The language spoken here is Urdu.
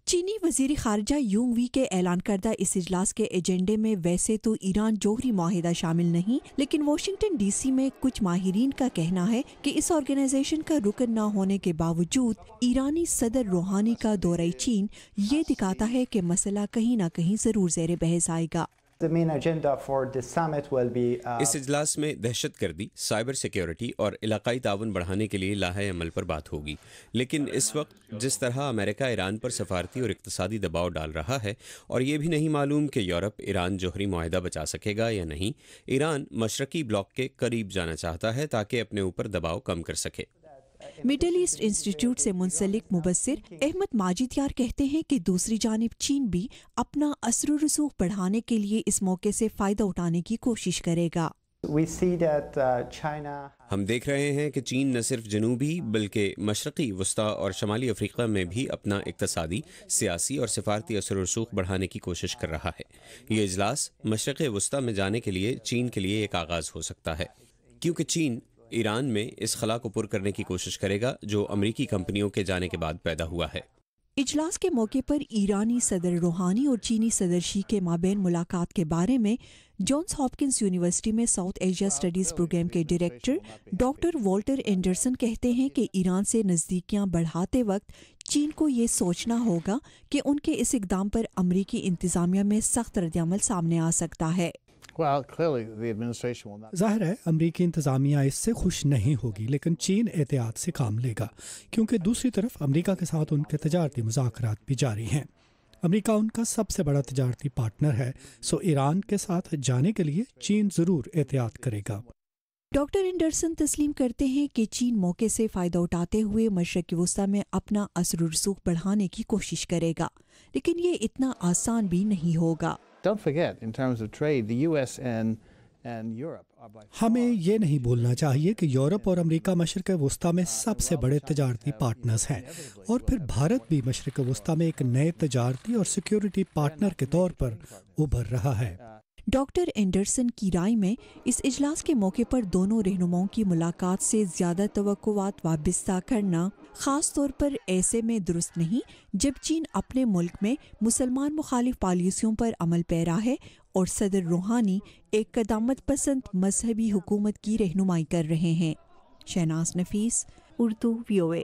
چینی وزیر خارجہ یونگ وی کے اعلان کردہ اس اجلاس کے ایجنڈے میں ویسے تو ایران جوہری معاہدہ شامل نہیں، لیکن واشنگٹن ڈی سی میں کچھ ماہرین کا کہنا ہے کہ اس آرگنائزیشن کا رکن نہ ہونے کے باوجود ایرانی صدر روحانی کا دورہ چین یہ دکھاتا ہے کہ مسئلہ کہیں نہ کہیں ضرور زیر بحث آئے گا۔ اس اجلاس میں دہشت گردی، سائبر سیکیورٹی اور علاقائی تعاون بڑھانے کے لیے لاہے عمل پر بات ہوگی، لیکن اس وقت جس طرح امریکہ ایران پر سفارتی اور اقتصادی دباؤ ڈال رہا ہے اور یہ بھی نہیں معلوم کہ یورپ ایران جوہری معاہدہ بچا سکے گا یا نہیں، ایران مشرقی بلاک کے قریب جانا چاہتا ہے تاکہ اپنے اوپر دباؤ کم کر سکے۔ مڈل ایسٹ انسٹیٹیوٹ سے منسلک مبصر احمد ماجد یار کہتے ہیں کہ دوسری جانب چین بھی اپنا اثر و رسوخ بڑھانے کے لیے اس موقع سے فائدہ اٹھانے کی کوشش کرے گا۔ ہم دیکھ رہے ہیں کہ چین نہ صرف جنوبی بلکہ مشرقی وسطی اور شمالی افریقہ میں بھی اپنا اقتصادی، سیاسی اور سفارتی اثر و رسوخ بڑھانے کی کوشش کر رہا ہے۔ یہ اجلاس مشرق وسطی میں جانے کے لیے چین کے لیے ایک آغاز ہو سکتا ہے، کیونکہ چین ایران میں اس خلا کو پر کرنے کی کوشش کرے گا جو امریکی کمپنیوں کے جانے کے بعد پیدا ہوا ہے۔ اجلاس کے موقع پر ایرانی صدر روحانی اور چینی صدر شی کے مابین ملاقات کے بارے میں جانس ہاپکنس یونیورسٹی میں ساؤتھ ایشیا اسٹڈیز پروگرام کے ڈائریکٹر ڈاکٹر والٹر اینڈرسن کہتے ہیں کہ ایران سے نزدیکیاں بڑھاتے وقت چین کو یہ سوچنا ہوگا کہ ان کے اس اقدام پر امریکی انتظامیہ میں سخت ردعمل سامنے آ سکتا ہے۔ ظاہر ہے امریکی انتظامیہ اس سے خوش نہیں ہوگی، لیکن چین احتیاط سے کام لے گا، کیونکہ دوسری طرف امریکہ کے ساتھ ان کے تجارتی مذاکرات بھی جاری ہیں۔ امریکہ ان کا سب سے بڑا تجارتی پارٹنر ہے، سو ایران کے ساتھ جانے کے لیے چین ضرور احتیاط کرے گا۔ ڈاکٹر اینڈرسن تسلیم کرتے ہیں کہ چین موقع سے فائدہ اٹھاتے ہوئے مشرق وسطی میں اپنا اثر و رسوخ بڑھانے کی کوشش کرے گا، لیکن یہ اتنا آسان بھی نہیں ہوگا۔ ہمیں یہ نہیں بھولنا چاہیے کہ یورپ اور امریکہ مشرق وسطی میں سب سے بڑے تجارتی پارٹنرز ہیں، اور پھر بھارت بھی مشرق وسطی میں ایک نئے تجارتی اور سیکیورٹی پارٹنر کے طور پر ابھر رہا ہے۔ ڈاکٹر اینڈرسن کی رائے میں اس اجلاس کے موقع پر دونوں رہنماؤں کی ملاقات سے زیادہ توقعات وابستہ کرنا خاص طور پر ایسے میں درست نہیں جب چین اپنے ملک میں مسلمان مخالف پالیسیوں پر عمل پیرا ہے اور صدر روحانی ایک قدامت پسند مذہبی حکومت کی رہنمائی کر رہے ہیں۔ شہناز نفیس، اردو VOA۔